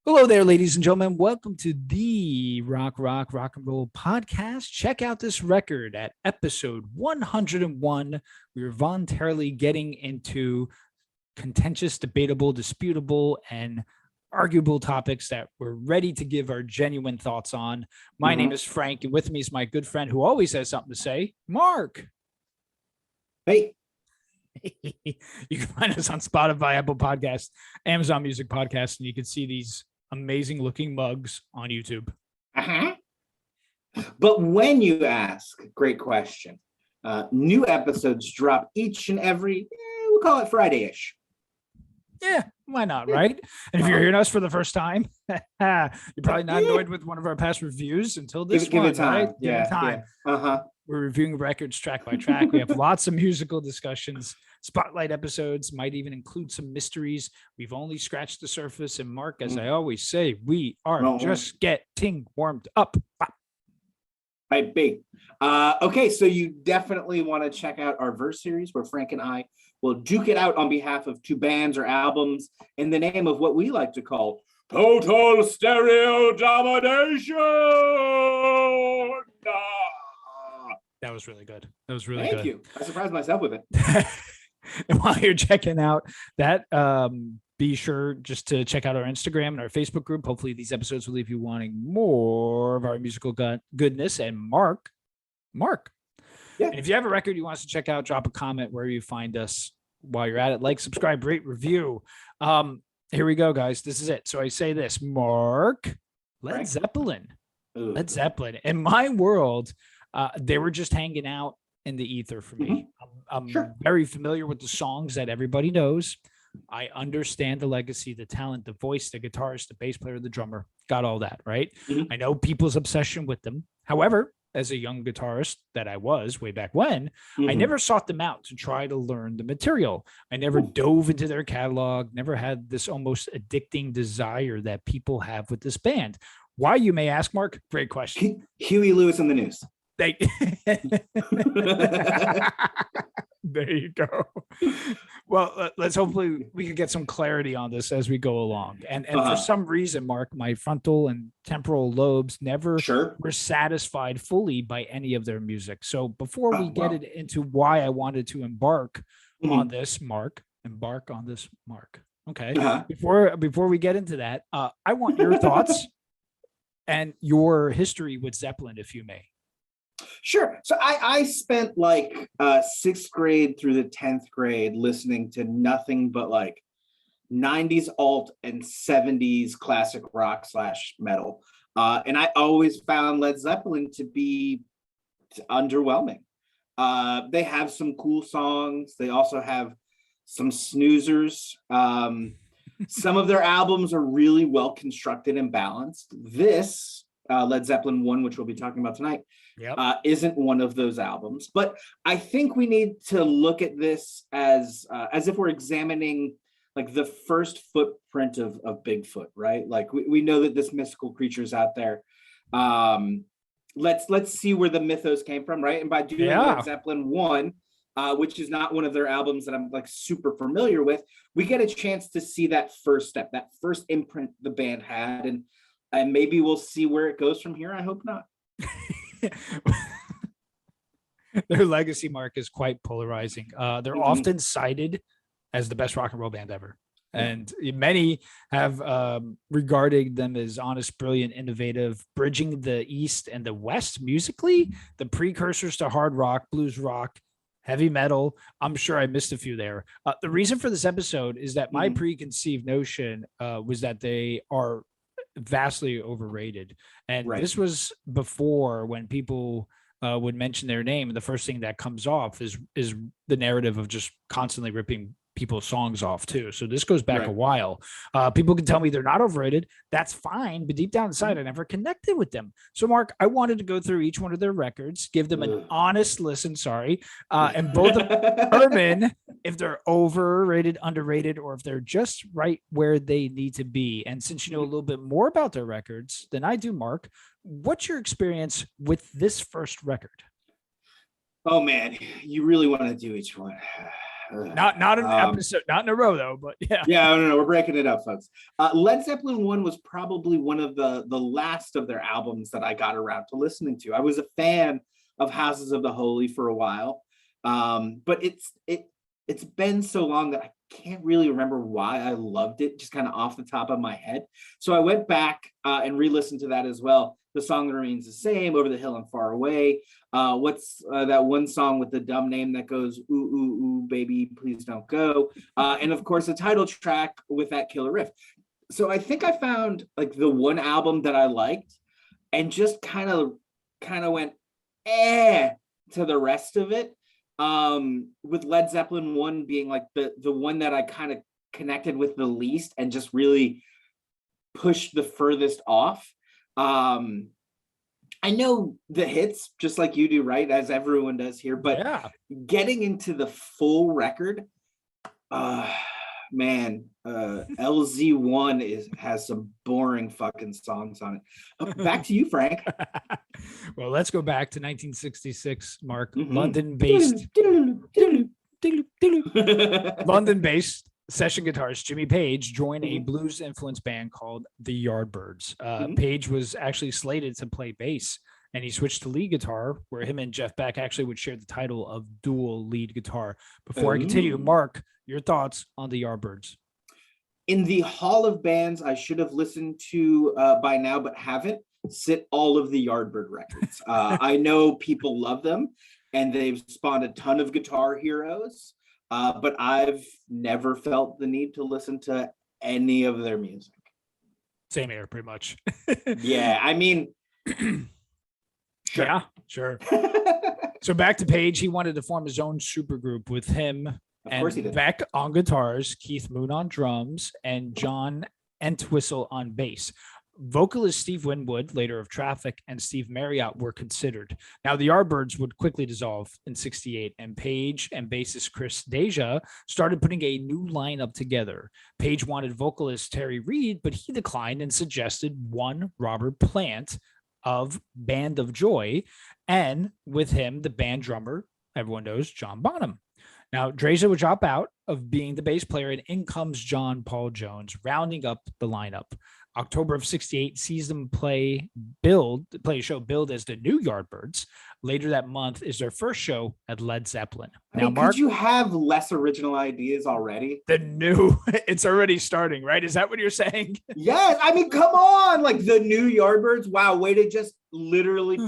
Hello there, ladies and gentlemen. Welcome to the Rock and Roll podcast. Check out this record at episode 101. We are voluntarily getting into contentious, debatable, disputable, and arguable topics that we're ready to give our genuine thoughts on. My name is Frank, and with me is my good friend who always has something to say, Mark. Hey. You can find us on Spotify, Apple Podcasts, Amazon Music Podcasts, and you can see these amazing looking mugs on YouTube. But when you ask, great question. New episodes drop each and every, we'll call it Friday-ish. Yeah, why not, right? And if you're hearing us for the first time, you're probably not annoyed with one of our past reviews until this give one, it time. right? Yeah, give it time. Yeah. We're reviewing records track by track. We have lots of musical discussions. Spotlight episodes might even include some mysteries. We've only scratched the surface. And Mark, as I always say, we are just getting warmed up. Right, big. Okay, so you definitely want to check out our verse series where Frank and I will duke it out on behalf of two bands or albums in the name of what we like to call total stereo domination. That was really good. That was really good. Thank you. I surprised myself with it. And while you're checking out that, be sure just to check out our Instagram and our Facebook group. Hopefully these episodes will leave you wanting more of our musical goodness. And Mark. Yeah. And if you have a record you want us to check out, drop a comment wherever you find us while you're at it. Like, subscribe, rate, review. Here we go, guys. This is it. So I say this, Mark, Led Zeppelin. Ooh. Led Zeppelin. In my world, they were just hanging out in the ether for me. I'm very familiar with the songs that everybody knows. I understand the legacy, the talent, the voice, the guitarist, the bass player, the drummer, got all that, right? I know people's obsession with them. However, as a young guitarist that I was way back when, I never sought them out to try to learn the material. I never dove into their catalog, never had this almost addicting desire that people have with this band. Why, you may ask, Mark? Great question. Huey Lewis and the News. There you go. Well, let's hopefully we can get some clarity on this as we go along. And for some reason, Mark, my frontal and temporal lobes never were satisfied fully by any of their music. So before we get it into why I wanted to embark on this, Mark. Okay. Before we get into that, I want your thoughts and your history with Zeppelin, if you may. Sure. So I spent like 6th grade through the 10th grade listening to nothing but like 90s alt and 70s classic rock / metal. And I always found Led Zeppelin to be underwhelming. They have some cool songs. They also have some snoozers. Some of their albums are really well constructed and balanced. This Led Zeppelin 1, which we'll be talking about tonight, isn't one of those albums. But I think we need to look at this as if we're examining like the first footprint of Bigfoot, right? Like we know that this mystical creature is out there. Let's see where the mythos came from, right? And by doing Led Zeppelin 1, which is not one of their albums that I'm like super familiar with, we get a chance to see that first step, that first imprint the band had, and maybe we'll see where it goes from here. I hope not. Their legacy, Mark, is quite polarizing. They're often cited as the best rock and roll band ever. And many have regarded them as honest, brilliant, innovative, bridging the East and the West musically, the precursors to hard rock, blues rock, heavy metal. I'm sure I missed a few there. The reason for this episode is that my preconceived notion was that they are vastly overrated. And this was before, when people would mention their name, and the first thing that comes off is the narrative of just constantly ripping people's songs off too. So this goes back a while. People can tell me they're not overrated. That's fine. But deep down inside, I never connected with them. So Mark, I wanted to go through each one of their records, give them an honest listen, and both determine if they're overrated, underrated, or if they're just right where they need to be. And since you know a little bit more about their records than I do, Mark, what's your experience with this first record? Oh man, you really want to do each one. Not an episode, not in a row though, but yeah. Yeah, no, we're breaking it up, folks. Led Zeppelin 1 was probably one of the last of their albums that I got around to listening to. I was a fan of Houses of the Holy for a while, but it's been so long that I can't really remember why I loved it, just kind of off the top of my head. So I went back and re-listened to that as well. The Song That Remains the Same, Over the Hill and Far Away. What's that one song with the dumb name that goes, ooh, ooh, ooh, baby, please don't go. And of course, the title track with that killer riff. So I think I found like the one album that I liked and just kind of went, to the rest of it. With Led Zeppelin 1 being like the one that I kind of connected with the least and just really pushed the furthest off. I know the hits just like you do, right? As everyone does here, but Yeah. getting into the full record, man, LZ1 has some boring fucking songs on it. Back to you, Frank. Well, let's go back to 1966, Mark. Mhm. London-based session guitarist Jimmy Page joined a Mhm. blues-influenced band called the Yardbirds. Mhm. Page was actually slated to play bass, and he switched to lead guitar, where him and Jeff Beck actually would share the title of dual lead guitar. Before I continue, Ooh. Mark, your thoughts on the Yardbirds? In the hall of bands I should have listened to by now, but haven't, sit all of the Yardbird records. I know people love them, and they've spawned a ton of guitar heroes, but I've never felt the need to listen to any of their music. Same here, pretty much. Yeah, I mean, sure. Yeah, sure. So back to Page, he wanted to form his own supergroup with him Of course he and did. Beck on guitars, Keith Moon on drums, and John Entwistle on bass. Vocalist Steve Winwood, later of Traffic, and Steve Marriott were considered. Now, the Yardbirds would quickly dissolve in 68, and Page and bassist Chris Deja started putting a new lineup together. Page wanted vocalist Terry Reid, but he declined and suggested one Robert Plant of Band of Joy, and with him, the band drummer, everyone knows, John Bonham. Now, Deja would drop out of being the bass player, and in comes John Paul Jones, rounding up the lineup. October of 68 sees them play a show billed as the New Yardbirds. Later that month is their first show at Led Zeppelin. I mean, could you have less original ideas already? It's already starting, right? Is that what you're saying? Yes, I mean, come on, like the New Yardbirds. Wow, way to just literally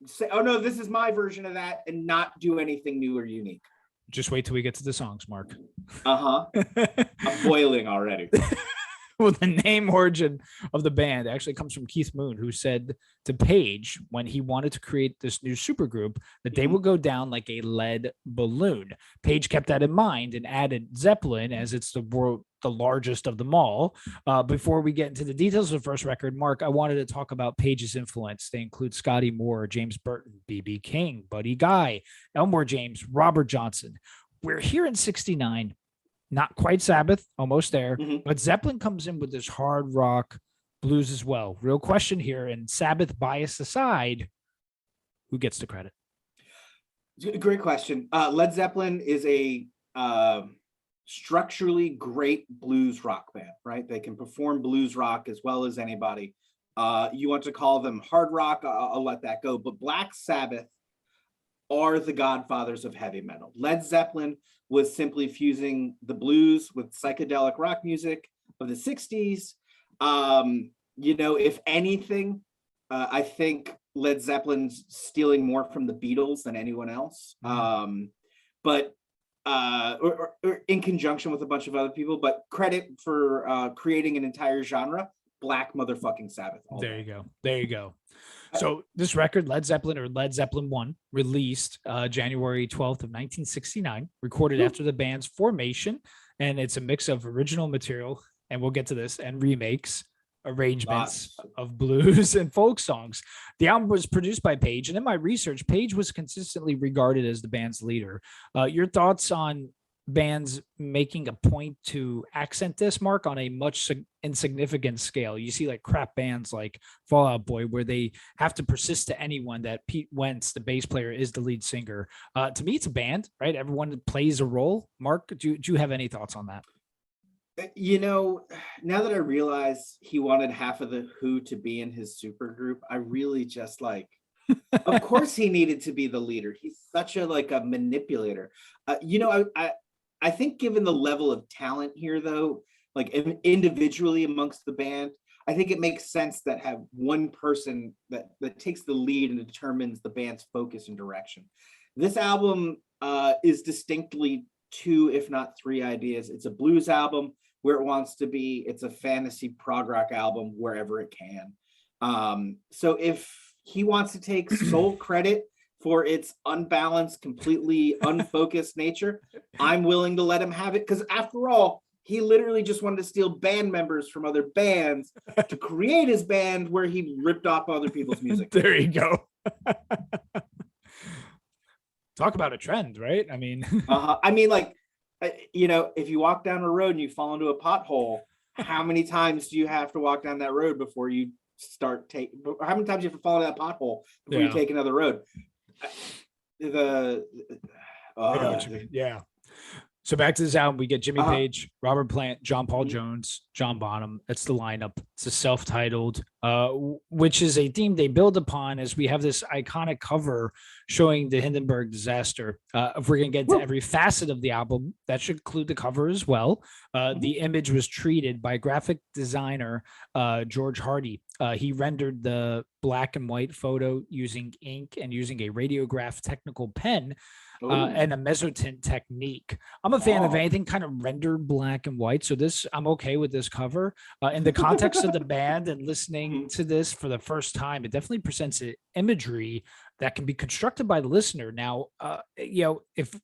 say, oh no, this is my version of that, and not do anything new or unique. Just wait till we get to the songs, Mark. I'm boiling already. Well, the name origin of the band actually comes from Keith Moon, who said to Page when he wanted to create this new supergroup that they would go down like a lead balloon. Page kept that in mind and added Zeppelin, as it's the largest of them all. Before we get into the details of the first record, Mark, I wanted to talk about Page's influence. They include Scotty Moore, James Burton, B.B. King, Buddy Guy, Elmore James, Robert Johnson. We're here in 69. Not quite Sabbath, almost there, but Zeppelin comes in with this hard rock blues as well. Real question here, and Sabbath bias aside, who gets the credit? Great question. Led Zeppelin is a structurally great blues rock band, right? They can perform blues rock as well as anybody. You want to call them hard rock, I'll let that go. But Black Sabbath are the godfathers of heavy metal. Led Zeppelin was simply fusing the blues with psychedelic rock music of the 60s. If anything, I think Led Zeppelin's stealing more from the Beatles than anyone else. But in conjunction with a bunch of other people, but credit for creating an entire genre, Black motherfucking Sabbath. There you go. So this record, Led Zeppelin, or Led Zeppelin 1, released January 12th of 1969, recorded after the band's formation, and it's a mix of original material, and we'll get to this, and remakes, arrangements of blues and folk songs. The album was produced by Page, and in my research, Page was consistently regarded as the band's leader. Your thoughts on bands making a point to accent this, Mark, on a much insignificant scale. You see like crap bands like Fall Out Boy, where they have to persist to anyone that Pete Wentz, the bass player, is the lead singer. To me, it's a band, right? Everyone plays a role. Mark, do you have any thoughts on that? You know, now that I realize he wanted half of the Who to be in his super group, I really just like, of course he needed to be the leader. He's such a like a manipulator. You know, I think given the level of talent here, though, like individually amongst the band, I think it makes sense that have one person that takes the lead and determines the band's focus and direction. This album is distinctly two, if not three ideas. It's a blues album where it wants to be. It's a fantasy prog rock album wherever it can. So if he wants to take sole credit for its unbalanced, completely unfocused nature, I'm willing to let him have it. Because after all, he literally just wanted to steal band members from other bands to create his band where he ripped off other people's music. There you go. Talk about a trend, right? I mean, like, you know, if you walk down a road and you fall into a pothole, how many times do you have to walk down that road before you start how many times do you have to fall into that pothole before you take another road? Yeah. So back to this album, we get Jimmy Page, Robert Plant, John Paul Jones, John Bonham. That's the lineup. It's a self-titled, which is a theme they build upon as we have this iconic cover showing the Hindenburg disaster. If we're going to get into every facet of the album, that should include the cover as well. The image was treated by graphic designer George Hardy. He rendered the black and white photo using ink and using a radiograph technical pen. And a mezzotint technique. I'm a fan of anything kind of rendered black and white. So I'm okay with this cover. In the context of the band and listening to this for the first time, it definitely presents imagery that can be constructed by the listener. Now, you know, if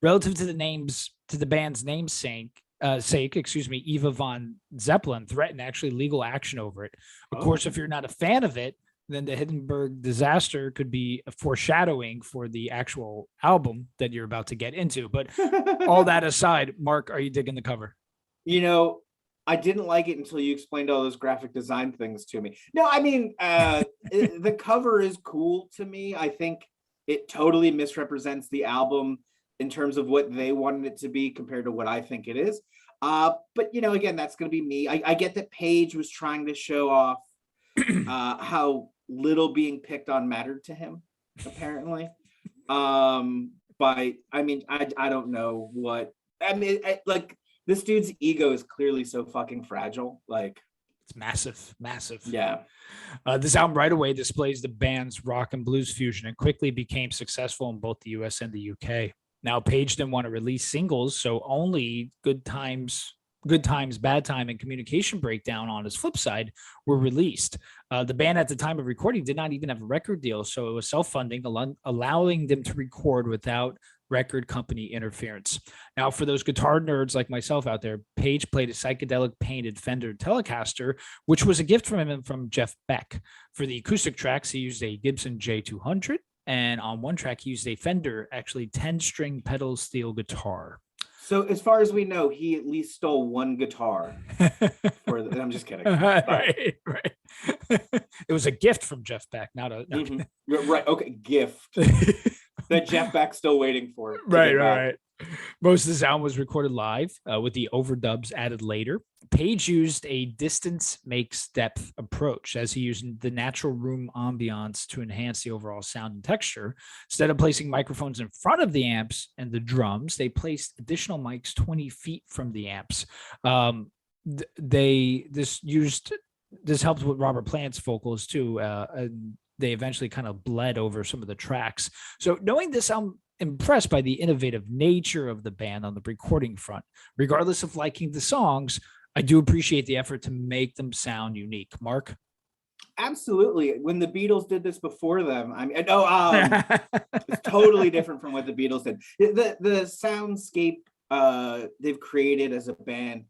relative to the band's namesake, Eva von Zeppelin threatened actually legal action over it. Of course, if you're not a fan of it, then the Hindenburg disaster could be a foreshadowing for the actual album that you're about to get into. But all that aside, Mark, are you digging the cover? You know, I didn't like it until you explained all those graphic design things to me. No, I mean, the cover is cool to me. I think it totally misrepresents the album in terms of what they wanted it to be compared to what I think it is. But, you know, again, that's going to be me. I get that Page was trying to show off how little being picked on mattered to him, apparently. But I mean, I don't know what I mean. Like, this dude's ego is clearly so fucking fragile. Like, it's massive. Yeah. This album right away displays the band's rock and blues fusion and quickly became successful in both the US and the UK. Now, Page didn't want to release singles, so only Good Times, Bad Time, and Communication Breakdown on his flip side were released. The band at the time of recording did not even have a record deal, so it was self-funding, allowing them to record without record company interference. Now, for those guitar nerds like myself out there, Page played a psychedelic painted Fender Telecaster, which was a gift from him and from Jeff Beck. For the acoustic tracks, he used a Gibson J200, and on one track, he used a Fender, actually 10-string pedal steel guitar. So as far as we know, he at least stole one guitar. I'm just kidding. Right. It was a gift from Jeff Beck, not a... Right, okay, gift. That Jeff Beck's still waiting for. Right. Most of this album was recorded live with the overdubs added later. Page used a distance makes depth approach as he used the natural room ambiance to enhance the overall sound and texture. Instead of placing microphones in front of the amps and the drums, they placed additional mics 20 feet from the amps. This helped with Robert Plant's vocals too. They eventually kind of bled over some of the tracks. So knowing this, I'm impressed by the innovative nature of the band on the recording front. Regardless of liking the songs, I do appreciate the effort to make them sound unique. Mark? Absolutely. When the Beatles did this before them, I mean, it's totally different from what the Beatles did. The soundscape they've created as a band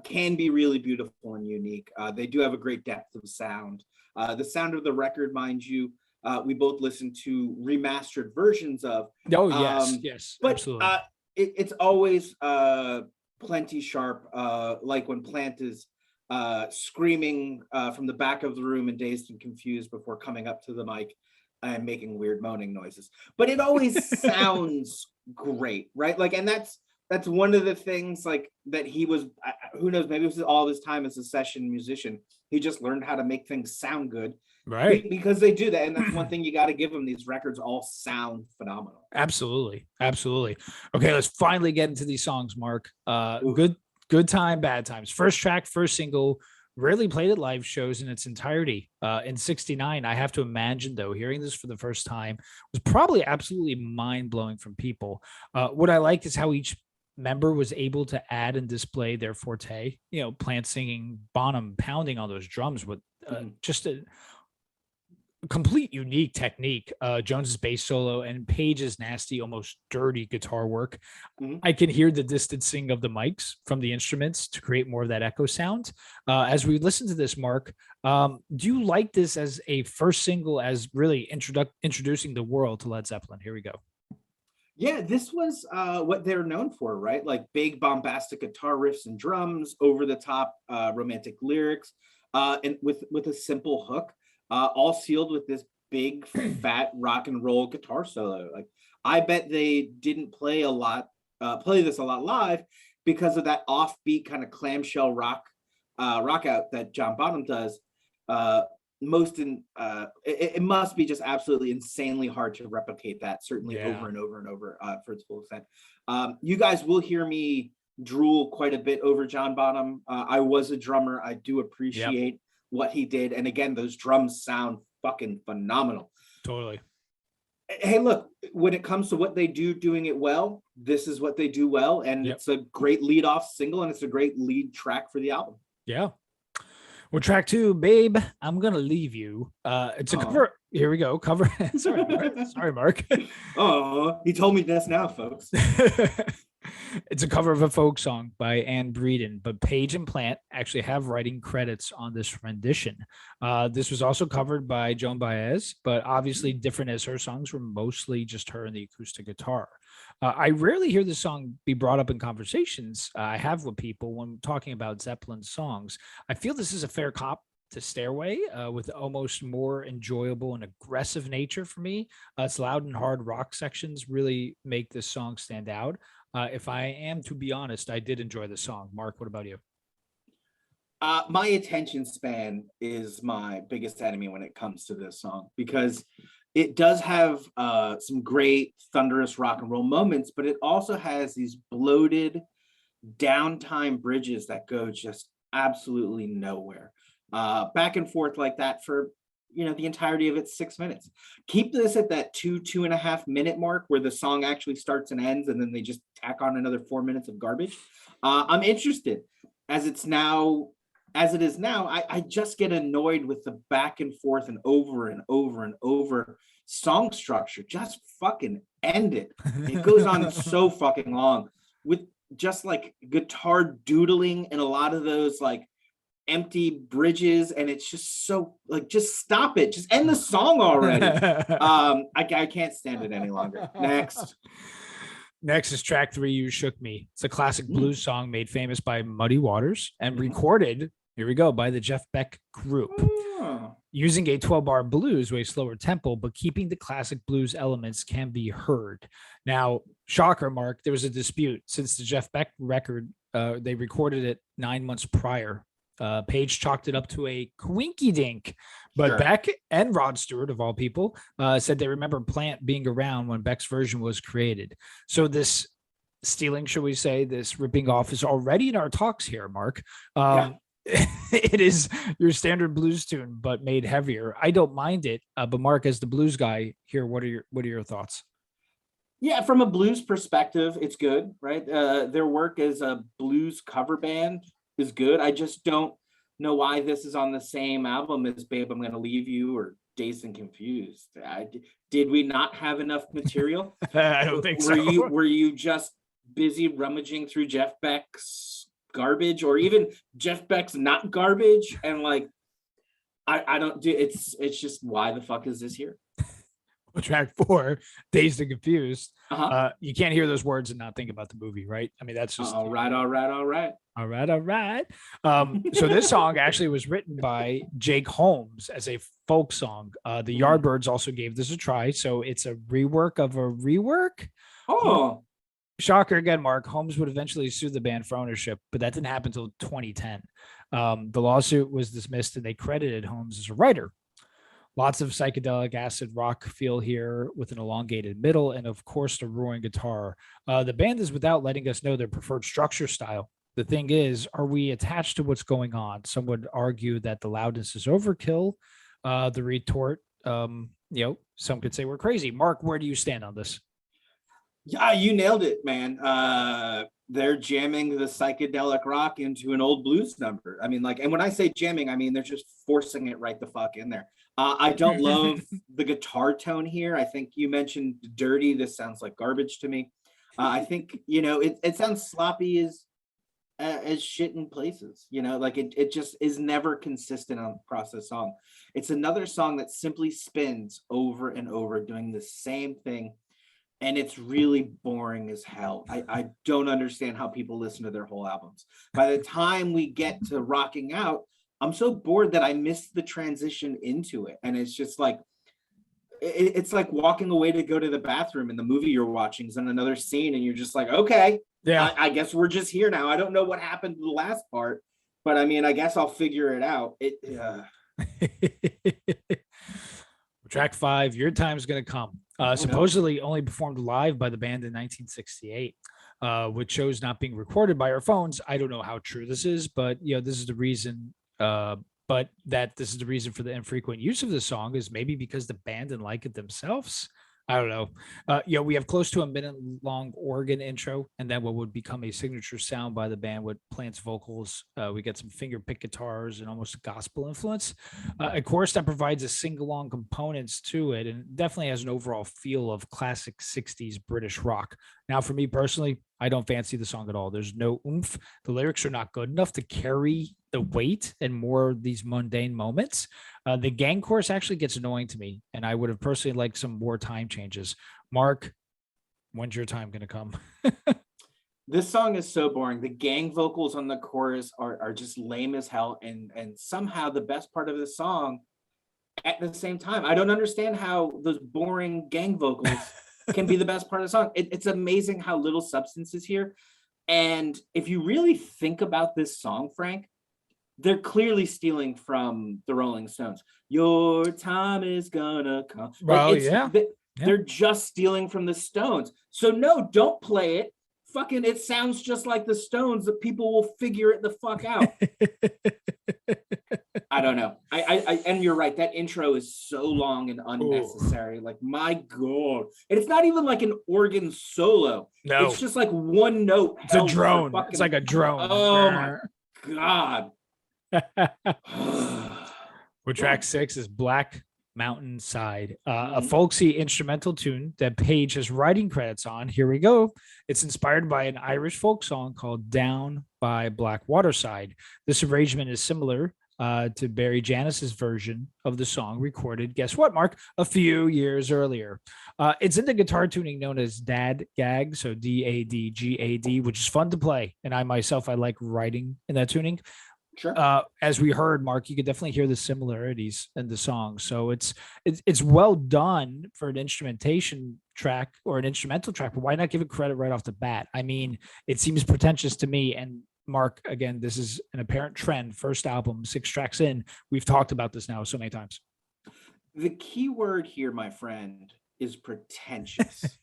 can be really beautiful and unique. They do have a great depth of sound. The sound of the record, mind you, we both listened to remastered versions of. Oh, yes, but absolutely. it's always plenty sharp, like when Plant is screaming from the back of the room and Dazed and Confused before coming up to the mic and making weird moaning noises. But it always sounds great, right? Like, and that's one of the things like that he was, who knows, maybe it was all his time as a session musician. He just learned how to make things sound good. Right. Because they do that. And that's one thing you got to give them. These records all sound phenomenal. Absolutely. Absolutely. Okay, let's finally get into these songs, Mark. Ooh. Good time, bad times. First track, first single, rarely played at live shows in its entirety. In 69, I have to imagine, though, hearing this for the first time was probably absolutely mind-blowing from people. What I like is how each member was able to add and display their forte. You know, Plant singing, Bonham pounding on those drums with just a complete unique technique. Jones's bass solo and Page's nasty, almost dirty guitar work. I can hear the distancing of the mics from the instruments to create more of that echo sound. As we listen to this, Mark, do you like this as a first single, as really introducing the world to Led Zeppelin? Here we go. Yeah, this was what they're known for, right? Like big bombastic guitar riffs and drums, over the top romantic lyrics, and with a simple hook. All sealed with this big fat rock and roll guitar solo. Like, I bet they didn't play this a lot live because of that offbeat kind of clamshell rock out that John Bonham does. It must be just absolutely insanely hard to replicate that, certainly over and over and over for its full extent. You guys will hear me drool quite a bit over John Bonham. I was a drummer. I do appreciate what he did, and again, those drums sound fucking phenomenal. Totally. Hey, look, when it comes to what they do doing it well, this is what they do well, and it's a great lead off single, and it's a great lead track for the album. Yeah. Well, track 2, Babe, I'm Gonna Leave You. It's a cover. Here we go. Cover. Sorry, Mark. Oh, he told me this now, folks. It's a cover of a folk song by Ann Breeden, but Page and Plant actually have writing credits on this rendition. This was also covered by Joan Baez, but obviously different, as her songs were mostly just her and the acoustic guitar. I rarely hear this song be brought up in conversations I have with people when talking about Zeppelin songs. I feel this is a fair cop to Stairway, with almost more enjoyable and aggressive nature for me. Its loud and hard rock sections really make this song stand out. If I am to be honest, I did enjoy the song. Mark, what about you? My attention span is my biggest enemy when it comes to this song, because it does have some great thunderous rock and roll moments, but it also has these bloated downtime bridges that go just absolutely nowhere. Back and forth like that for the entirety of its 6 minutes. Keep this at that 2.5 minute mark where the song actually starts and ends, and then they just tack on another 4 minutes of garbage. I'm interested. As it is now, I just get annoyed with the back and forth and over and over and over song structure. Just fucking end it. It goes on so fucking long with just like guitar doodling and a lot of those like empty bridges, and it's just so like, just stop it, just end the song already. I can't stand it any longer. Next is track 3, You Shook Me. It's a classic blues song made famous by Muddy Waters and recorded, here we go, by the Jeff Beck Group, using a 12-bar blues with a slower tempo, but keeping the classic blues elements can be heard. Now, shocker, Mark, there was a dispute since the Jeff Beck record. They recorded it 9 months prior. Page chalked it up to a quinky dink, but Beck and Rod Stewart, of all people, said they remember Plant being around when Beck's version was created. So this stealing, should we say, this ripping off is already in our talks here, Mark. It is your standard blues tune, but made heavier. I don't mind it, but Mark, as the blues guy here, what are your thoughts? Yeah, from a blues perspective, it's good, right? Their work as a blues cover band is good. I just don't know why this is on the same album as Babe, I'm Gonna Leave You or Dazed and Confused. Did we not have enough material? I don't think so. Were you just busy rummaging through Jeff Beck's garbage, or even Jeff Beck's not garbage? And like, I don't do it's just, why the fuck is this here? Track 4, Dazed and Confused. Uh-huh. You can't hear those words and not think about the movie, right? I mean, that's just All right, all right, all right. all right, all right. So this song actually was written by Jake Holmes as a folk song. The Yardbirds also gave this a try, so it's a rework of a rework. Oh, Shocker again, Mark. Holmes would eventually sue the band for ownership, but that didn't happen until 2010. The lawsuit was dismissed, and they credited Holmes as a writer. Lots of psychedelic acid rock feel here with an elongated middle and, of course, the roaring guitar. The band is without letting us know their preferred structure style. The thing is, are we attached to what's going on? Some would argue that the loudness is overkill. The retort, some could say we're crazy. Mark, where do you stand on this? yeah, you nailed it, man. They're jamming the psychedelic rock into an old blues number. I mean, like, and when I say jamming, I mean they're just forcing it right the fuck in there. I don't love the guitar tone here. I think you mentioned dirty. This sounds like garbage to me. I think, it sounds sloppy as shit in places, like it just is never consistent across the song. It's another song that simply spins over and over doing the same thing, and it's really boring as hell. I don't understand how people listen to their whole albums. By the time we get to Rocking Out, I'm so bored that I missed the transition into it, and it's just like it's like walking away to go to the bathroom, and the movie you're watching is in another scene, and you're just like, okay, Yeah. I guess we're just here now. I don't know what happened to the last part, but I mean, I guess I'll figure it out. Track 5, Your Time's Gonna Come. Supposedly only performed live by the band in 1968, with shows not being recorded by our phones. I don't know how true this is, but this is the reason. This is the reason for the infrequent use of the song is maybe because the band didn't like it themselves. I don't know. We have close to a minute-long organ intro, and then what would become a signature sound by the band with Plant's vocals. We get some finger-pick guitars and almost a gospel influence. Of course, that provides a sing-along components to it, and definitely has an overall feel of classic 60s British rock. Now, for me personally, I don't fancy the song at all. There's no oomph. The lyrics are not good enough to carry the weight and more of these mundane moments. The gang chorus actually gets annoying to me, and I would have personally liked some more time changes. Mark, when's your time going to come? This song is so boring. The gang vocals on the chorus are just lame as hell, and somehow the best part of the song at the same time. I don't understand how those boring gang vocals can be the best part of the song. It's amazing how little substance is here. And if you really think about this song, Frank, they're clearly stealing from the Rolling Stones. Your time is gonna come. Well, yeah. They're just stealing from the Stones. So no, don't play it. Fucking, it sounds just like the Stones. That people will figure it the fuck out. I don't know. I and you're right. That intro is so long and unnecessary. Like, my God. And it's not even like an organ solo. No. It's just like one note. It's a drone. It's like a drone. Oh my God. Well, track 6 is Black Mountain Side, a folksy instrumental tune that Page has writing credits on. Here we go. It's inspired by an Irish folk song called Down by Black Waterside. This arrangement is similar to Barry Janis's version of the song recorded, guess what, Mark, a few years earlier. It's in the guitar tuning known as Dad Gag, so D-A-D-G-A-D, which is fun to play. And I like writing in that tuning. Sure. As we heard, Mark, you could definitely hear the similarities in the song. So it's well done for an instrumentation track or an instrumental track, but why not give it credit right off the bat? I mean, it seems pretentious to me. And Mark, again, this is an apparent trend. First album, 6 tracks in. We've talked about this now so many times. The key word here, my friend, is pretentious.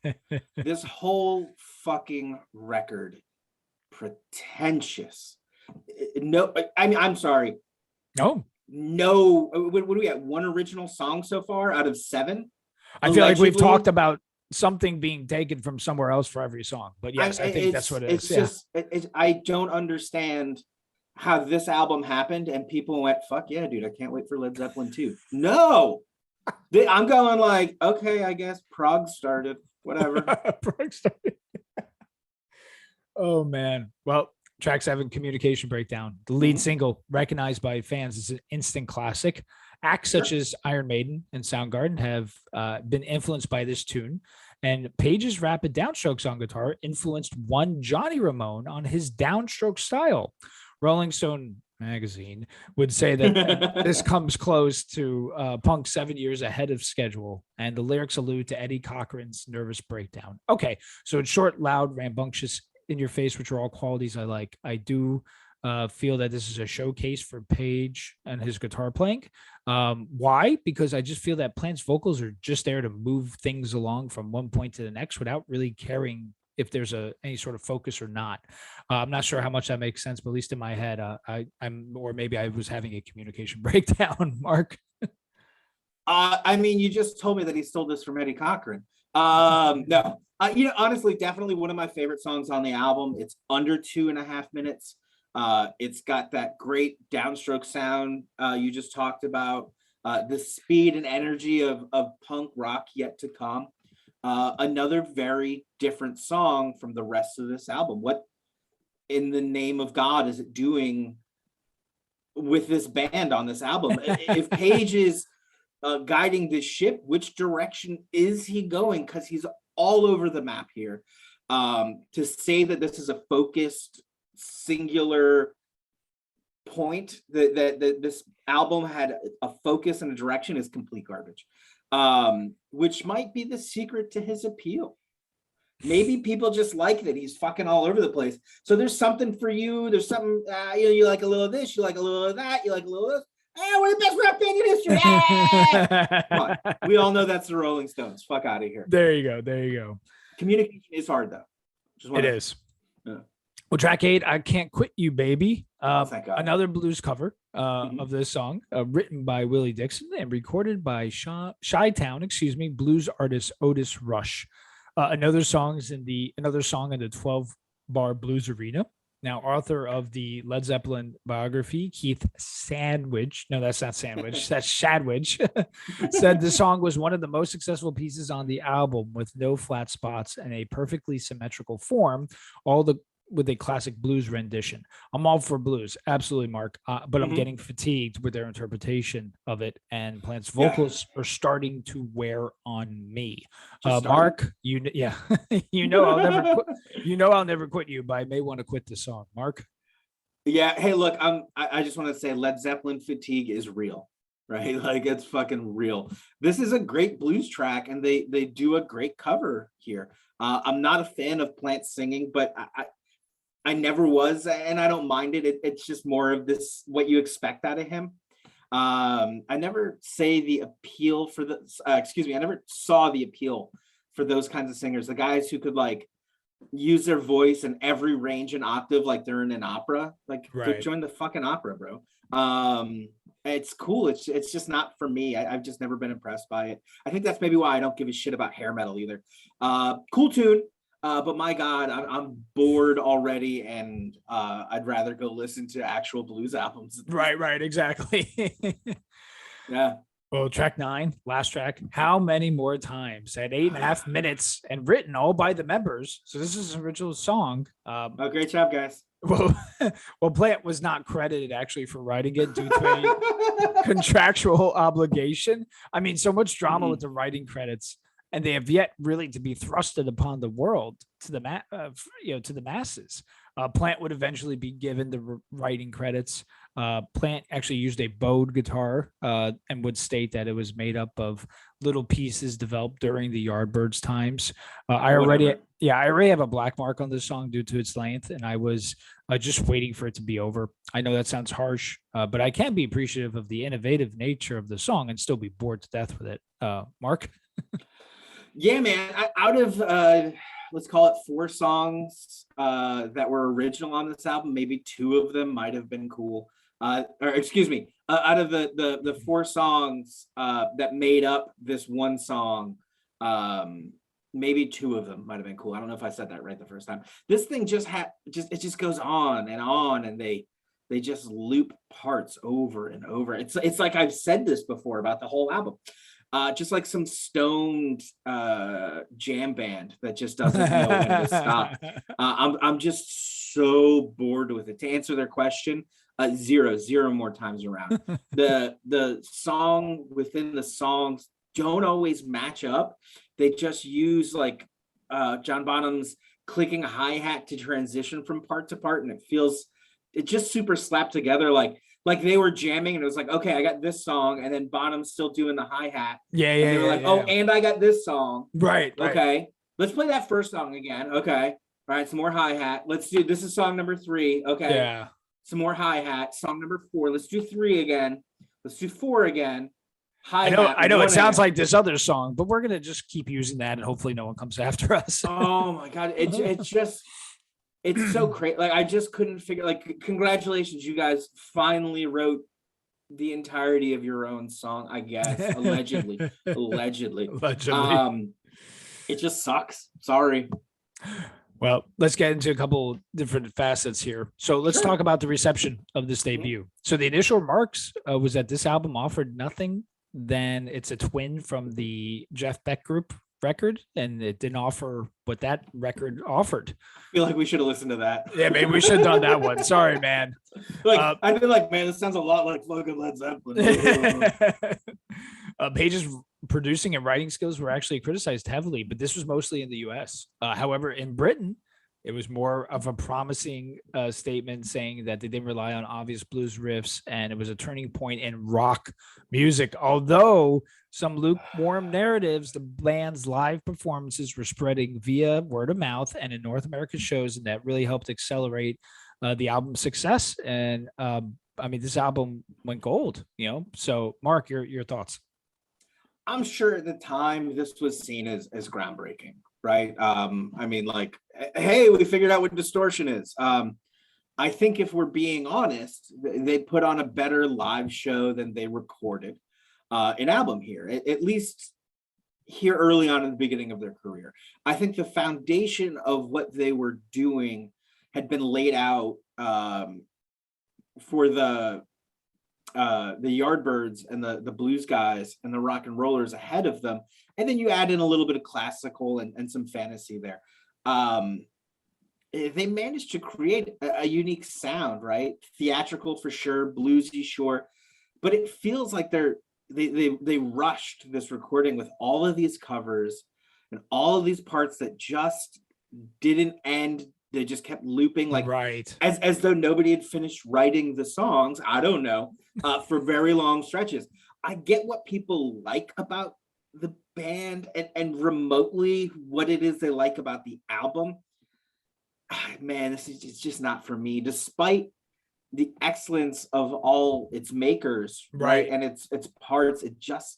This whole fucking record, pretentious. No, I mean, I'm sorry. No. What do we have? One original song so far out of 7? I feel like we've talked about something being taken from somewhere else for every song, but yes, I think that's what it is. It's just, I don't understand how this album happened and people went, fuck yeah, dude, I can't wait for Led Zeppelin 2. No, I'm going like, okay, I guess Prague started, whatever. Prague started. Oh man. Well, track 7, Communication Breakdown. The lead single, recognized by fans as an instant classic. Acts such as Iron Maiden and Soundgarden have been influenced by this tune, and Page's rapid downstrokes on guitar influenced one Johnny Ramone on his downstroke style. Rolling Stone magazine would say that this comes close to Punk 7 years ahead of schedule, and the lyrics allude to Eddie Cochran's nervous breakdown. Okay, so it's short, loud, rambunctious, in your face, which are all qualities I like. I do feel that this is a showcase for Page and his guitar playing. Why? Because I just feel that Plant's vocals are just there to move things along from one point to the next without really caring if there's any sort of focus or not. I'm not sure how much that makes sense, but at least in my head, I'm, or maybe I was having a communication breakdown. Mark. I mean, you just told me that he stole this from Eddie Cochran. No, honestly, definitely one of my favorite songs on the album. It's under 2.5 minutes. It's got that great downstroke sound you just talked about, the speed and energy of punk rock yet to come. Another very different song from the rest of this album. What in the name of God is it doing with this band on this album? If Page is guiding this ship, which direction is he going? Because he's all over the map here. To say that this is a focused, singular point, that this album had a focus and a direction, is complete garbage. Which might be the secret to his appeal. Maybe people just like that he's fucking all over the place. So there's something for you. There's something, you like a little of this, you like a little of that, you like a little of this. We're the best rap band in history. Come on. We all know that's the Rolling Stones. Fuck out of here. There you go. There you go. Communication is hard, though. It is. Yeah. Well, track 8, I Can't Quit You, Baby. Thank God. Another blues cover of this song, written by Willie Dixon and recorded by Chi-Town, blues artist Otis Rush. Another song in the 12-bar blues arena. Now, author of the Led Zeppelin biography, Keith Sandwich, no, that's not Sandwich, that's Shadwich, said the song was one of the most successful pieces on the album, with no flat spots and a perfectly symmetrical form, with a classic blues rendition. I'm all for blues, absolutely, Mark, but I'm getting fatigued with their interpretation of it, and Plant's vocals are starting to wear on me. Mark, you know I'll never quit you, but I may want to quit the song. Mark. Yeah. Hey, look, I just want to say Led Zeppelin fatigue is real, right? Like, it's fucking real. This is a great blues track, and they do a great cover here. I'm not a fan of Plant singing, but I never was, and I don't mind it. It's just more of this, what you expect out of him. I never say the appeal for the, I never saw the appeal for those kinds of singers, the guys who could like use their voice in every range and octave like they're in an opera. Like, right. Go join the fucking opera, bro. It's cool. It's just not for me. I've just never been impressed by it. I think that's maybe why I don't give a shit about hair metal either. Cool tune. But my God, I'm bored already, and I'd rather go listen to actual blues albums. Right, exactly. Yeah. Well, track 9, last track, How Many More Times, at 8.5 minutes, and written all by the members. So this is an original song. Great job, guys. Well, Plant was not credited actually for writing it due to a contractual obligation. I mean, so much drama with the writing credits, and they have yet really to be thrusted upon the world to the masses. Plant would eventually be given the writing credits. Plant actually used a bowed guitar and would state that it was made up of little pieces developed during the Yardbirds times. I already have a black mark on this song due to its length, and I was just waiting for it to be over. I know that sounds harsh, but I can be appreciative of the innovative nature of the song and still be bored to death with it. Mark? Yeah, man. Out of let's call it 4 songs that were original on this album, maybe 2 of them might have been cool. Out of the 4 songs that made up this one song, maybe 2 of them might have been cool. I don't know if I said that right the first time. This thing it just goes on, and they just loop parts over and over. It's like I've said this before about the whole album. Just like some stoned jam band that just doesn't know when to stop. I'm just so bored with it. To answer their question, Zero more times around. The song within the songs don't always match up. They just use like John Bonham's clicking a hi-hat to transition from part to part, and it just super slapped together, like they were jamming, and it was like, okay, I got this song, and then Bonham's still doing the hi-hat. Yeah, and they were like, oh, and I got this song. Right. Okay, let's play that first song again. Okay, all right, some more hi-hat. This is song number 3. Okay. Yeah. Some more hi-hat. Song number 4. Let's do 3 again. Let's do 4 again. Hi-hat. I know it sounds like this other song, but we're gonna just keep using that, and hopefully no one comes after us. Oh my god, it's just it's so crazy. Like, I just couldn't figure. Like, congratulations, you guys finally wrote the entirety of your own song. I guess allegedly. It just sucks. Sorry. Well, let's get into a couple different facets here. So let's talk about the reception of this debut. So the initial remarks was that this album offered nothing than it's a twin from the Jeff Beck Group record, and it didn't offer what that record offered. I feel like we should have listened to that. Yeah, maybe we should have done that one. Sorry, man. Like, I feel like, man, this sounds a lot like fucking Led Zeppelin. Page's producing and writing skills were actually criticized heavily, but this was mostly in the US. However, in Britain, it was more of a promising statement, saying that they didn't rely on obvious blues riffs, and it was a turning point in rock music. Although some lukewarm narratives, the band's live performances were spreading via word of mouth and in North American shows, and that really helped accelerate the album's success. And I mean, this album went gold, So, Mark, your thoughts? I'm sure at the time this was seen as groundbreaking, right? I mean, like, hey, we figured out what distortion is. I think if we're being honest, they put on a better live show than they recorded an album here, at least here early on in the beginning of their career. I think the foundation of what they were doing had been laid out for the Yardbirds and the blues guys and the rock and rollers ahead of them. And then you add in a little bit of classical and some fantasy there. They managed to create a unique sound, right? Theatrical for sure, bluesy, sure. But it feels like they rushed this recording with all of these covers and all of these parts that just didn't end. They just kept looping, like, right, as though nobody had finished writing the songs. I don't know, for very long stretches. I get what people like about the band and remotely what it is they like about the album. Man, it's just not for me, despite the excellence of all its makers, right? And its parts. It just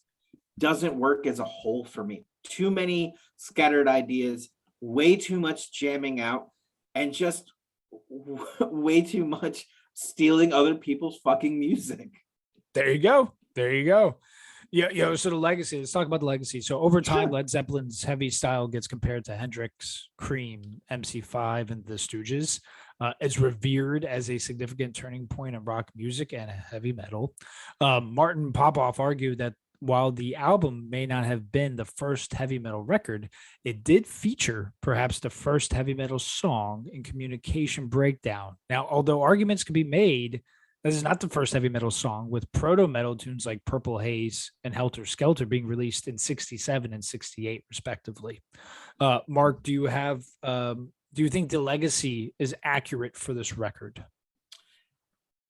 doesn't work as a whole for me. Too many scattered ideas, way too much jamming out, and just way too much stealing other people's fucking music. There you go. Yeah, so the legacy, let's talk about the legacy. So over time, Led Zeppelin's heavy style gets compared to Hendrix, Cream, MC5, and the Stooges. It's revered as a significant turning point in rock music and heavy metal. Martin Popoff argued that while the album may not have been the first heavy metal record, it did feature perhaps the first heavy metal song in Communication Breakdown. Now, although arguments can be made, this is not the first heavy metal song, with proto-metal tunes like Purple Haze and Helter Skelter being released in 67 and 68, respectively. Mark, do you think the legacy is accurate for this record?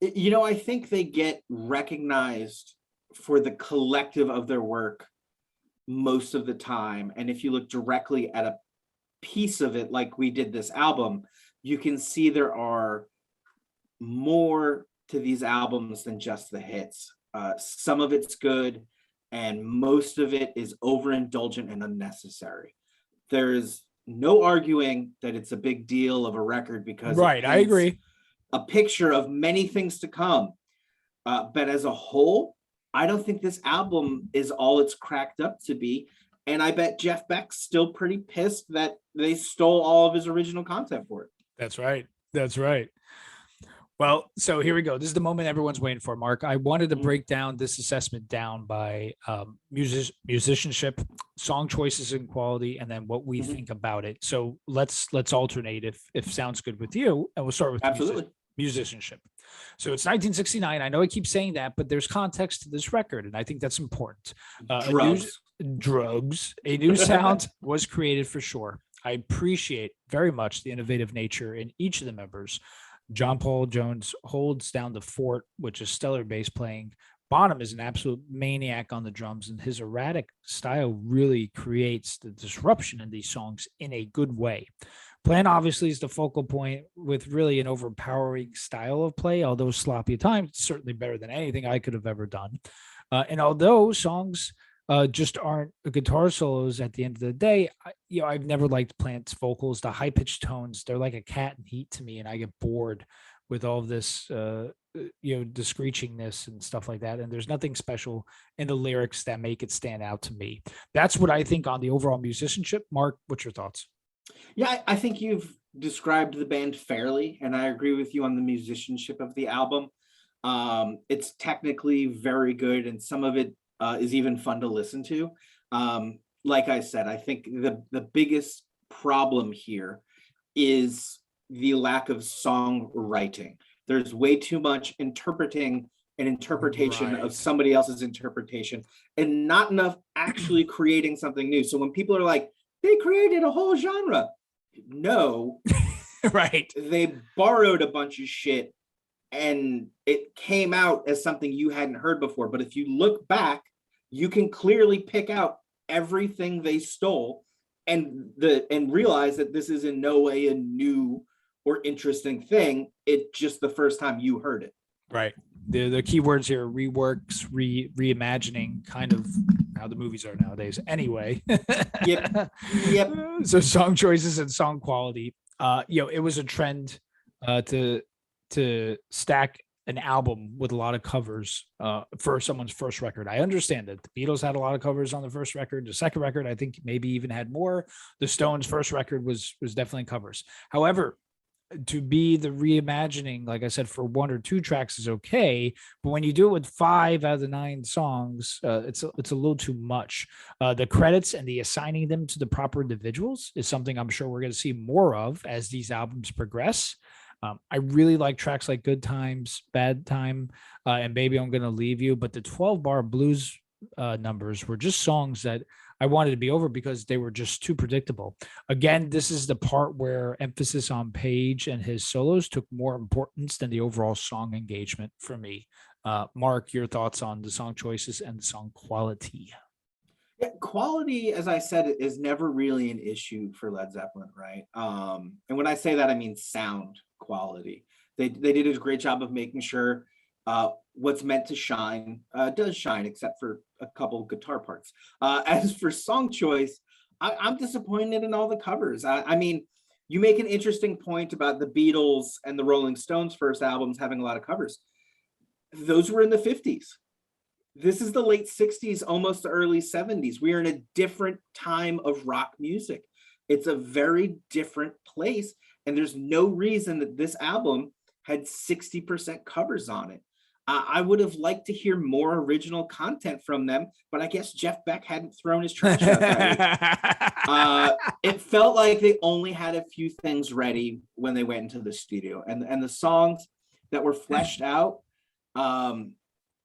I think they get recognized for the collective of their work most of the time. And if you look directly at a piece of it, like we did this album, you can see there are more to these albums than just the hits. Some of it's good, and most of it is overindulgent and unnecessary. There's no arguing that it's a big deal of a record, because right, I agree. A picture of many things to come. But as a whole, I don't think this album is all it's cracked up to be. And I bet Jeff Beck's still pretty pissed that they stole all of his original content for it. That's right. Well, so here we go. This is the moment everyone's waiting for, Mark. I wanted to break down this assessment down by musicianship, song choices and quality, and then what we think about it. So let's alternate if sounds good with you. And we'll start with absolutely Musicianship. So it's 1969. I know I keep saying that, but there's context to this record, and I think that's important. Drugs. A new sound was created for sure. I appreciate very much the innovative nature in each of the members. John Paul Jones holds down the fort, which is stellar bass playing. Bonham is an absolute maniac on the drums, and his erratic style really creates the disruption in these songs in a good way. Plant obviously is the focal point with really an overpowering style of play, although sloppy at times, certainly better than anything I could have ever done. And although songs just aren't guitar solos at the end of the day, I've never liked Plant's vocals. The high pitched tones, they're like a cat in heat to me, and I get bored with all of this, the screechingness and stuff like that. And there's nothing special in the lyrics that make it stand out to me. That's what I think on the overall musicianship. Mark, what's your thoughts? Yeah, I think you've described the band fairly, and I agree with you on the musicianship of the album. It's technically very good, and some of it is even fun to listen to. Like I said, I think the biggest problem here is the lack of songwriting. There's way too much interpreting an interpretation of somebody else's interpretation, and not enough actually creating something new. So when people are like, they created a whole genre. No, right. They borrowed a bunch of shit and it came out as something you hadn't heard before. But if you look back, you can clearly pick out everything they stole and realize that this is in no way a new or interesting thing. It's just the first time you heard it. Right. The key words here: reworks, reimagining, kind of how the movies are nowadays. Anyway. Yep. So song choices and song quality. It was a trend to stack an album with a lot of covers for someone's first record. I understand that the Beatles had a lot of covers on the first record. The second record, I think, maybe even had more. The Stones' first record was definitely covers. However, to be the reimagining, like I said, for one or two tracks is okay, but when you do it with 5 out of the 9 songs, it's a little too much. The credits and the assigning them to the proper individuals is something I'm sure we're going to see more of as these albums progress. I really like tracks like Good Times, Bad Time, and Baby I'm Gonna Leave You, but the 12-bar blues numbers were just songs that I wanted to be over because they were just too predictable. Again, this is the part where emphasis on Page and his solos took more importance than the overall song engagement for me. Mark, your thoughts on the song choices and the song quality? Yeah, quality, as I said, is never really an issue for Led Zeppelin, right? And when I say that, I mean sound quality. They did a great job of making sure what's meant to shine does shine, except for a couple guitar parts. As for song choice, I'm disappointed in all the covers. I mean, you make an interesting point about the Beatles and the Rolling Stones' first albums having a lot of covers. Those were in the 50s. This is the late 60s, almost the early 70s. We are in a different time of rock music. It's a very different place. And there's no reason that this album had 60% covers on it. I would have liked to hear more original content from them, but I guess Jeff Beck hadn't thrown his trash out that week. It felt like they only had a few things ready when they went into the studio. And the songs that were fleshed out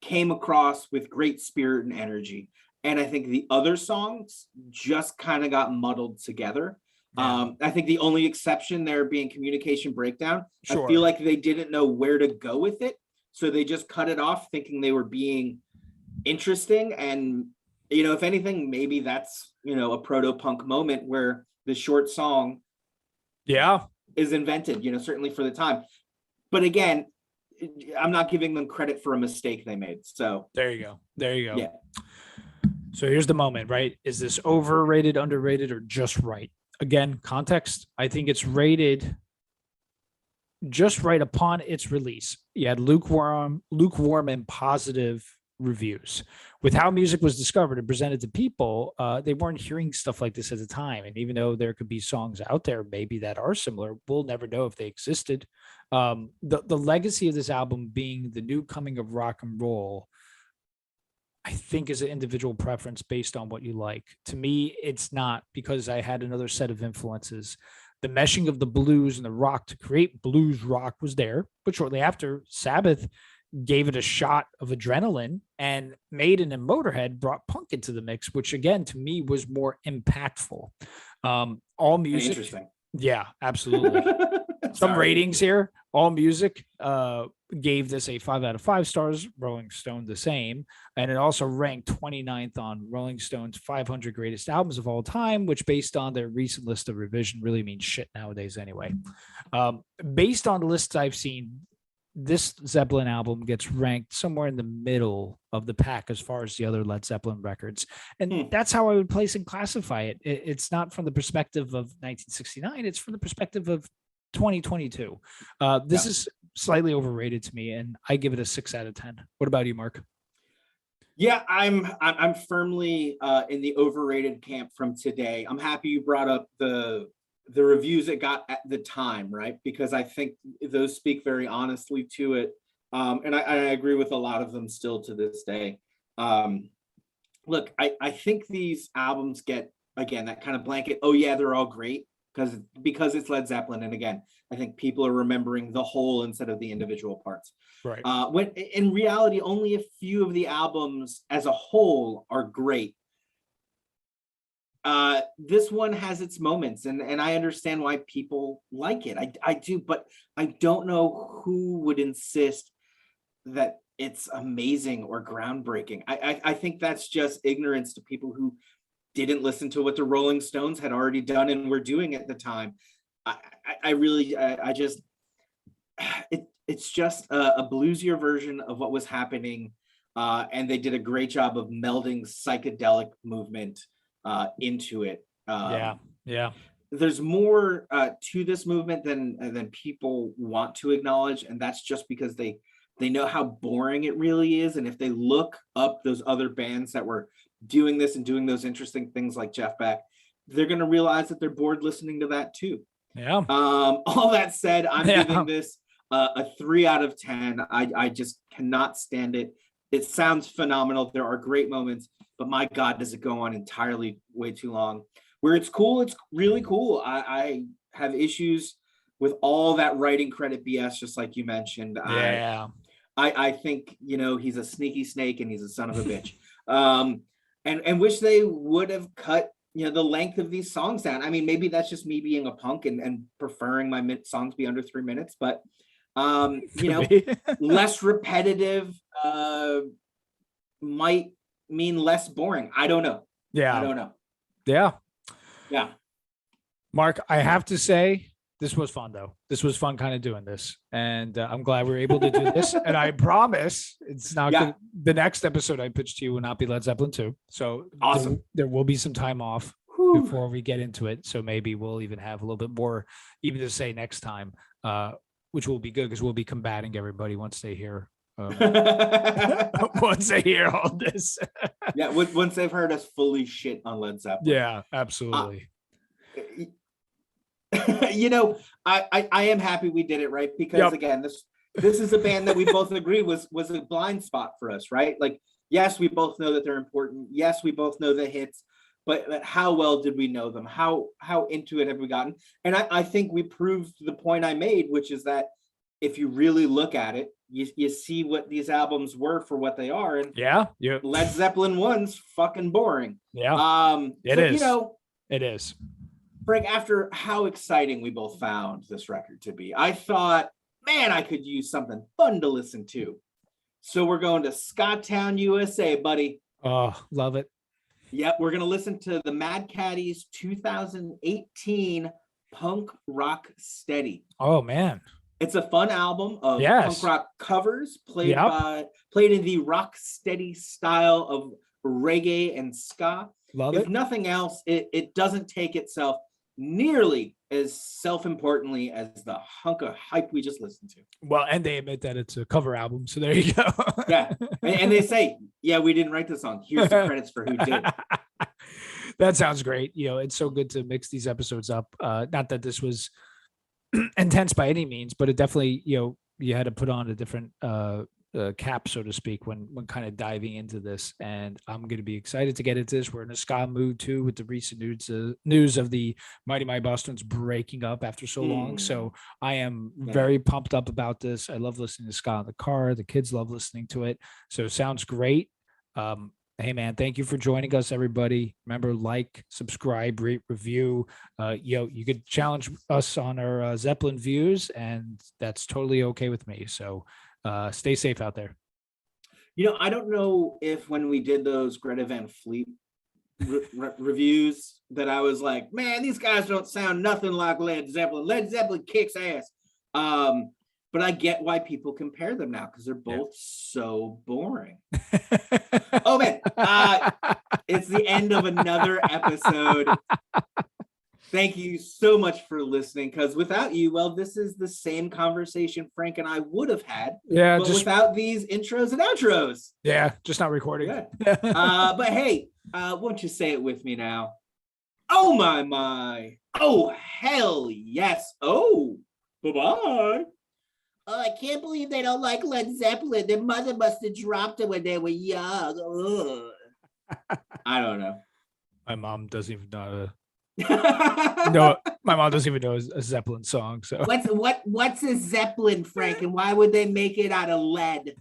came across with great spirit and energy. And I think the other songs just kind of got muddled together. Yeah. I think the only exception there being Communication Breakdown. Sure. I feel like they didn't know where to go with it. So they just cut it off thinking they were being interesting. And, if anything, maybe that's, a proto-punk moment where the short song is invented, certainly for the time. But again, I'm not giving them credit for a mistake they made. So there you go. Yeah. So here's the moment, right? Is this overrated, underrated, or just right? Again, context. I think it's rated just right upon its release. You had lukewarm and positive reviews. With how music was discovered and presented to people, they weren't hearing stuff like this at the time. And even though there could be songs out there maybe that are similar, we'll never know if they existed. The legacy of this album being the new coming of rock and roll, I think, is an individual preference based on what you like. To me, it's not, because I had another set of influences. The meshing of the blues and the rock to create blues rock was there, but shortly after, Sabbath gave it a shot of adrenaline, and Maiden and Motorhead brought punk into the mix, which again to me was more impactful. All music, Interesting. yeah, absolutely. Some ratings here. All Music gave this a 5 out of 5 stars. Rolling Stone the same, and it also ranked 29th on Rolling Stone's 500 greatest albums of all time, which, based on their recent list of revision, really means shit nowadays anyway. Based on the lists I've seen, this Zeppelin album gets ranked somewhere in the middle of the pack as far as the other Led Zeppelin records. And that's how I would place and classify it. It's not from the perspective of 1969. It's from the perspective of 2022. This is slightly overrated to me, and I give it a 6 out of 10. What about you, Mark? Yeah, I'm firmly in the overrated camp from today. I'm happy you brought up the reviews it got at the time, right? Because I think those speak very honestly to it. And I agree with a lot of them still to this day. Look, I think these albums get, again, that kind of blanket, oh yeah, they're all great, because it's Led Zeppelin. And again, I think people are remembering the whole instead of the individual parts. Right. When in reality, only a few of the albums as a whole are great. This one has its moments, and I understand why people like it. I do, but I don't know who would insist that it's amazing or groundbreaking. I think that's just ignorance to people who didn't listen to what the Rolling Stones had already done and were doing at the time. It's just a bluesier version of what was happening, and they did a great job of melding psychedelic movement into it. Yeah. There's more to this movement than people want to acknowledge, and that's just because they know how boring it really is. And if they look up those other bands that were doing this and doing those interesting things like Jeff Beck, they're going to realize that they're bored listening to that too. Yeah. All that said, I'm giving this a 3 out of 10. I just cannot stand it. It sounds phenomenal. There are great moments, but my God, does it go on entirely way too long. Where it's cool, it's really cool. I have issues with all that writing credit BS, just like you mentioned. Yeah. I think, he's a sneaky snake and he's a son of a bitch. And wish they would have cut, the length of these songs down. I mean, maybe that's just me being a punk and preferring my songs be under 3 minutes, but less repetitive might mean less boring. I don't know. I don't know. Yeah. Mark, I have to say, this was fun though. This was fun kind of doing this. And I'm glad we were able to do this. And I promise it's not good. The next episode I pitched to you will not be Led Zeppelin 2. So awesome. There will be some time off before we get into it. So maybe we'll even have a little bit more even to say next time, which will be good because we'll be combating everybody once they hear once they hear all this. Once they've heard us fully shit on Led Zeppelin. Yeah, absolutely. I am happy we did it, right? Because again, this is a band that we both agree was a blind spot for us, right? Like, yes, we both know that they're important. Yes, we both know the hits, but how well did we know them? How into it have we gotten? And I think we proved the point I made, which is that if you really look at it, you see what these albums were for what they are. And Led Zeppelin 1's fucking boring. It is. Frank, after how exciting we both found this record to be, I thought, man, I could use something fun to listen to. So we're going to Scotttown, USA, buddy. Oh, love it. Yep, we're going to listen to the Mad Caddies 2018 Punk Rock Steady. Oh, man. It's a fun album of punk rock covers played in the rock steady style of reggae and ska. If nothing else, it doesn't take itself nearly as self-importantly as the hunk of hype we just listened to. Well, and they admit that it's a cover album, so there you go. And they say, we didn't write the song. Here's the credits for who did. That sounds great. It's so good to mix these episodes up. Not that this was intense by any means, but it definitely, you had to put on a different cap, so to speak, when kind of diving into this. And I'm going to be excited to get into this. We're in a ska mood too, with the recent news of the Mighty Mighty Boston's breaking up after so long. So I am very pumped up about this. I love listening to ska in the car. The kids love listening to it. So it sounds great. Hey man, thank you for joining us, everybody. Remember, like, subscribe, rate, review. You could challenge us on our Zeppelin views, and that's totally okay with me. So stay safe out there. I don't know if when we did those Greta Van Fleet reviews that I was like, man, these guys don't sound nothing like Led Zeppelin. Led Zeppelin kicks ass. But I get why people compare them now, because they're both so boring. Oh man, it's the end of another episode. Thank you so much for listening, because without you, well, this is the same conversation Frank and I would have had, but just without these intros and outros. Yeah, just not recording. But hey, won't you say it with me now? Oh my. Oh, hell yes. Oh, bye-bye. Oh, I can't believe they don't like Led Zeppelin. Their mother must have dropped it when they were young. I don't know. My mom doesn't even know. No, my mom doesn't even know a Zeppelin song. So what's a Zeppelin, Frank, and why would they make it out of lead?